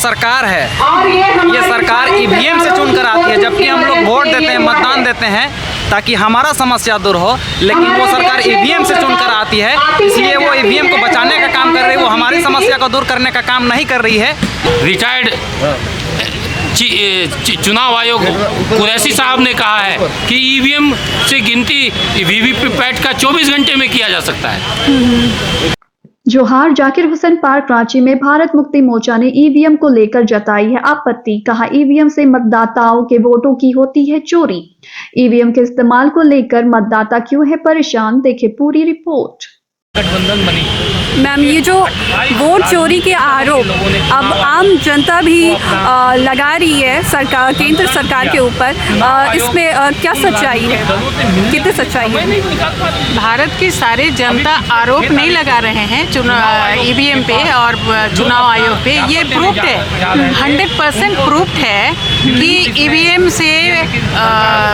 सरकार है ये सरकार ईवीएम से चुन कर आती है, जबकि हम लोग वोट देते हैं, मतदान देते हैं ताकि हमारा समस्या दूर हो, लेकिन वो सरकार ईवीएम से चुन कर आती है। इसलिए वो ईवीएम को बचाने का काम कर रही है, वो हमारी समस्या को दूर करने का काम नहीं कर रही है। रिटायर्ड चुनाव आयोग कुरैशी साहब ने कहा है कि ईवीएम से गिनती वीवीपैट का 24 घंटे में किया जा सकता है। जोहार। जाकिर हुसैन पार्क रांची में भारत मुक्ति मोर्चा ने ईवीएम को लेकर जताई है आपत्ति। कहा, ईवीएम से मतदाताओं के वोटों की होती है चोरी। ईवीएम के इस्तेमाल को लेकर मतदाता क्यों है परेशान, देखे पूरी रिपोर्ट। गठबंधन बनी मैम, ये जो वोट चोरी के आरोप अब आम जनता भी लगा रही है सरकार, केंद्र सरकार के ऊपर, इसमें क्या सच्चाई है, कितनी सच्चाई है? भारत की सारी जनता आरोप नहीं लगा रहे हैं ईवीएम पे और चुनाव आयोग पे। ये प्रूफ्ड है, 100% प्रूफ्ड है कि ईवीएम से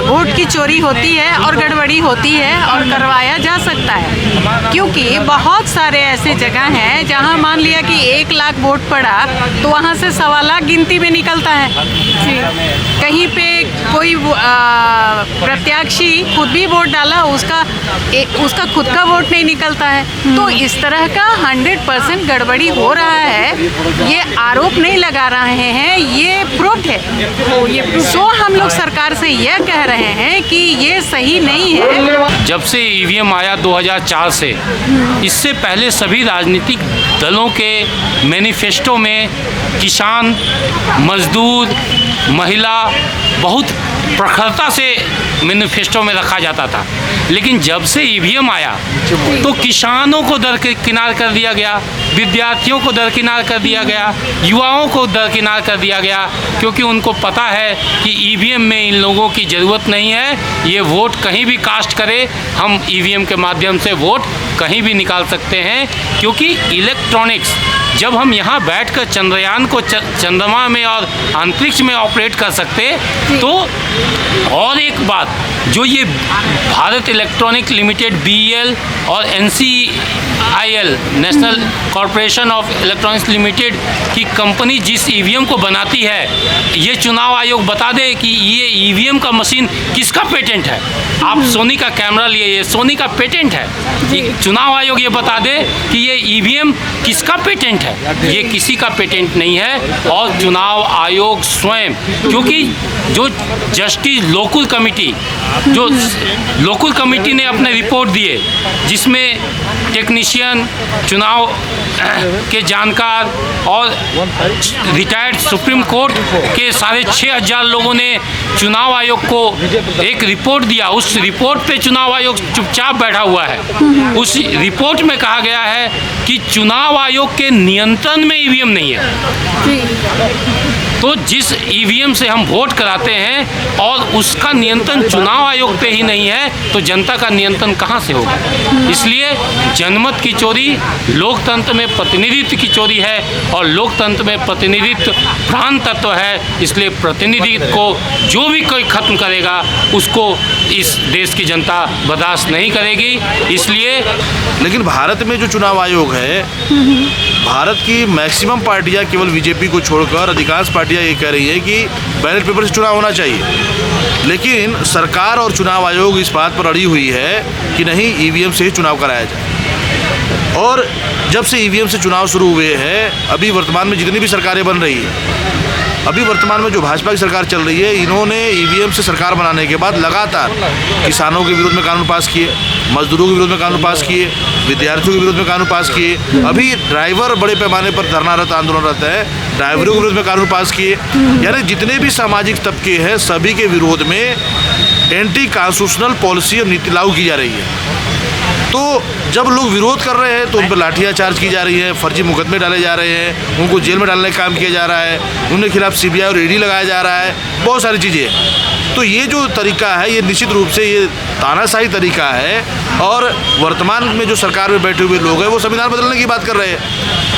वोट की चोरी होती है और गड़बड़ी होती है और करवाया जा सकता है, क्योंकि बहुत सारे ऐसे जगह हैं जहां मान लिया कि 1 लाख वोट पड़ा तो वहां से 1.25 लाख गिनती में निकलता है। कहीं पे कोई प्रत्याशी खुद भी वोट डाला, उसका खुद का वोट नहीं निकलता है। तो इस तरह का 100% गड़बड़ी हो रहा है। ये आरोप नहीं लगा रहे हैं, ये प्रूफ है। सो हम लोग सरकार से यह कह रहे हैं कि ये सही नहीं है। जब से ईवीएम आया 2004 से, इससे पहले सभी राजनीतिक दलों के मैनिफेस्टो में किसान, मजदूर, महिला बहुत प्रखरता से मैनिफेस्टो में रखा जाता था। लेकिन जब से ईवीएम आया तो किसानों को दरकिनार कर दिया गया, विद्यार्थियों को दरकिनार कर दिया गया, युवाओं को दरकिनार कर दिया गया, क्योंकि उनको पता है कि ईवीएम में इन लोगों की ज़रूरत नहीं है। ये वोट कहीं भी कास्ट करे, हम ईवीएम के माध्यम से वोट कहीं भी निकाल सकते हैं, क्योंकि इलेक्ट्रॉनिक्स जब हम यहाँ बैठकर चंद्रयान को चंद्रमा में और अंतरिक्ष में ऑपरेट कर सकते, तो और एक बात जो ये भारत इलेक्ट्रॉनिक लिमिटेड BEL और NCIL national corporation of electronics limited की कंपनी जिस ईवीएम को बनाती है, ये चुनाव आयोग बता दे कि ये ईवीएम का मशीन किसका पेटेंट है। आप सोनी का कैमरा लिए, ये सोनी का पेटेंट है। चुनाव आयोग ये बता दे कि ये ईवीएम किसका पेटेंट है, ये किसी का पेटेंट नहीं है। और चुनाव आयोग स्वयं, क्योंकि जो जस्टिस लोकुल कमेटी ने अपने रिपोर्ट दिए, जिसमें टेक्नीशियन, चुनाव के जानकार और रिटायर्ड सुप्रीम कोर्ट के 6500 लोगों ने चुनाव आयोग को एक रिपोर्ट दिया। उस रिपोर्ट पे चुनाव आयोग चुपचाप बैठा हुआ है। उस रिपोर्ट में कहा गया है कि चुनाव आयोग के नियंत्रण में ईवीएम नहीं है। तो जिस ईवीएम से हम वोट कराते हैं और उसका नियंत्रण चुनाव आयोग पे ही नहीं है, तो जनता का नियंत्रण कहाँ से होगा। इसलिए जनमत की चोरी लोकतंत्र में प्रतिनिधित्व की चोरी है, और लोकतंत्र में प्रतिनिधित्व प्राण तत्व है। इसलिए प्रतिनिधित्व को जो भी कोई खत्म करेगा, उसको इस देश की जनता बर्दाश्त नहीं करेगी। इसलिए लेकिन भारत में जो चुनाव आयोग है, भारत की मैक्सिमम पार्टियां केवल बीजेपी को छोड़कर अधिकांश पार्टियां ये कह रही है कि बैलेट पेपर से चुनाव होना चाहिए। लेकिन सरकार और चुनाव आयोग इस बात पर अड़ी हुई है कि नहीं, ईवीएम से ही चुनाव कराया जाए। और जब से ईवीएम से चुनाव शुरू हुए हैं, अभी वर्तमान में जितनी भी सरकारें बन रही है, अभी वर्तमान में जो भाजपा की सरकार चल रही है, इन्होंने ईवीएम से सरकार बनाने के बाद लगातार किसानों के विरोध में कानून पास किए, मजदूरों के विरोध में कानून पास किए, विद्यार्थियों के विरोध में कानून पास किए। अभी ड्राइवर बड़े पैमाने पर धरनारत आंदोलनरत है, ड्राइवरों के विरोध में कानून पास किए। यानी जितने भी सामाजिक तबके हैं, सभी के विरोध में एंटी कॉन्स्टिट्यूशनल पॉलिसी और नीति लागू की जा रही है। तो जब लोग विरोध कर रहे हैं तो उन पर लाठियाँ चार्ज की जा रही है, फर्जी मुकदमे डाले जा रहे हैं, उनको जेल में डालने का काम किया जा रहा है, उनके खिलाफ CBI और ED लगाया जा रहा है, बहुत सारी चीज़ें। तो ये जो तरीका है, ये निश्चित रूप से ये तानाशाही तरीका है। और वर्तमान में जो सरकार में बैठे हुए लोग हैं, वो संविधान बदलने की बात कर रहे हैं।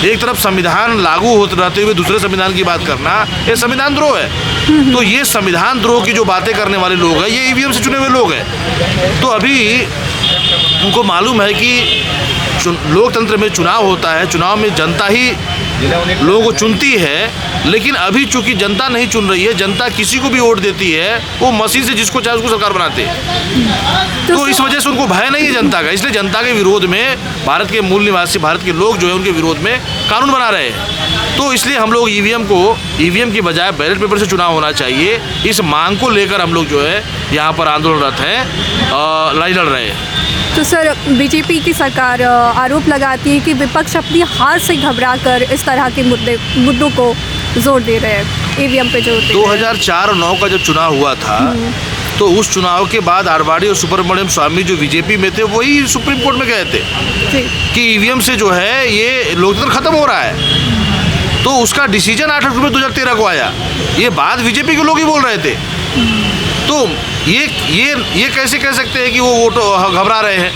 एक तरफ संविधान लागू होते रहते हुए दूसरे संविधान की बात करना, ये संविधान द्रोह है। तो ये संविधान द्रोह की जो बातें करने वाले लोग हैं, ये ईवीएम से चुने हुए लोग हैं। तो अभी उनको मालूम है कि लोकतंत्र में चुनाव होता है, चुनाव में जनता ही लोगों को चुनती है, लेकिन अभी चूंकि जनता नहीं चुन रही है, जनता किसी को भी वोट देती है, वो मसीह से जिसको चाहे उसको सरकार बनाते हैं। तो इस वजह से उनको भय नहीं है जनता का, इसलिए जनता के विरोध में भारत के मूल निवासी, भारत के लोग जो है उनके विरोध में कानून बना रहे हैं। तो इसलिए हम लोग ईवीएम की बजाय बैलेट पेपर से चुनाव होना चाहिए, इस मांग को लेकर हम लोग जो है यहाँ पर आंदोलनरत हैं, लड़ाई लड़ रहे हैं। तो सर, बीजेपी की सरकार आरोप लगाती है कि विपक्ष अपनी हार से घबराकर इस तरह के मुद्दों को जोर दे रहे हैं, ईवीएम पे जोर दे रहे हैं। 2004 और 2009 का जब चुनाव हुआ था, तो उस चुनाव के बाद आरवाड़ी और सुब्रमण्यम स्वामी जो बीजेपी में थे, वही सुप्रीम कोर्ट में गए थे कि ईवीएम से जो है ये लोकतंत्र खत्म हो रहा है। तो उसका डिसीजन 8 अक्टूबर 2013 को आया। ये बात बीजेपी के लोग ही बोल रहे थे। तो ये कैसे कह सकते हैं कि वो वोट घबरा रहे हैं?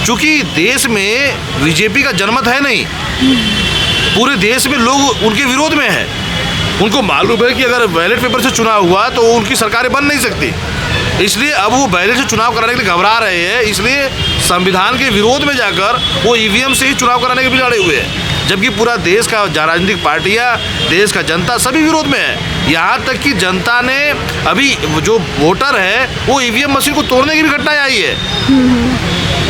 क्योंकि देश में बीजेपी का जनमत है नहीं, पूरे देश में लोग उनके विरोध में है। उनको मालूम है कि अगर बैलेट पेपर से चुनाव हुआ तो उनकी सरकारें बन नहीं सकती, इसलिए अब वो बैलेट से चुनाव कराने के लिए घबरा रहे हैं। इसलिए संविधान के विरोध में जाकर वो ईवीएम से ही चुनाव कराने के भी लड़े हुए हैं, जबकि पूरा देश का राजनीतिक पार्टियां, देश का जनता सभी विरोध में है। यहाँ तक कि जनता ने अभी जो वोटर है वो ईवीएम मशीन को तोड़ने की भी घटनाएं आई है।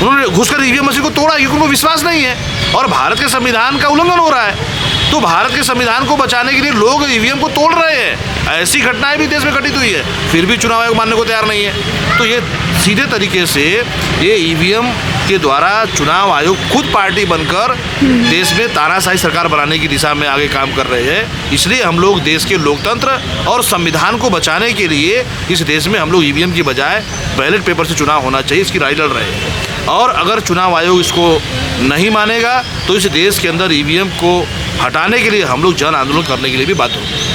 उन्होंने घुसकर ईवीएम मशीन को तोड़ा क्योंकि उनको विश्वास नहीं है और भारत के संविधान का उल्लंघन हो रहा है। तो भारत के संविधान को बचाने के लिए लोग ईवीएम को तोड़ रहे हैं। ऐसी घटनाएं भी देश में घटित हुई है, फिर भी चुनाव आयोग मानने को तैयार नहीं है। तो ये सीधे तरीके से ये ईवीएम के द्वारा चुनाव आयोग खुद पार्टी बनकर देश में तानाशाही सरकार बनाने की दिशा में आगे काम कर रहे हैं। इसलिए हम लोग देश के लोकतंत्र और संविधान को बचाने के लिए इस देश में हम लोग ईवीएम की बजाय बैलेट पेपर से चुनाव होना चाहिए, इसकी राय लड़ रहे हैं। और अगर चुनाव आयोग इसको नहीं मानेगा तो इस देश के अंदर ईवीएम को हटाने के लिए हम लोग जन आंदोलन करने के लिए भी बात होगी।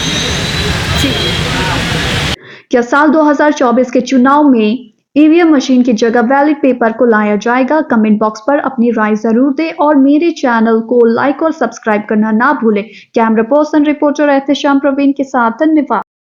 क्या साल 2024 के चुनाव में ईवीएम मशीन की जगह बैलेट पेपर को लाया जाएगा? कमेंट बॉक्स पर अपनी राय जरूर दें और मेरे चैनल को लाइक और सब्सक्राइब करना ना भूलें। Camera person reporter Ehtesham Praveen के साथ, धन्यवाद।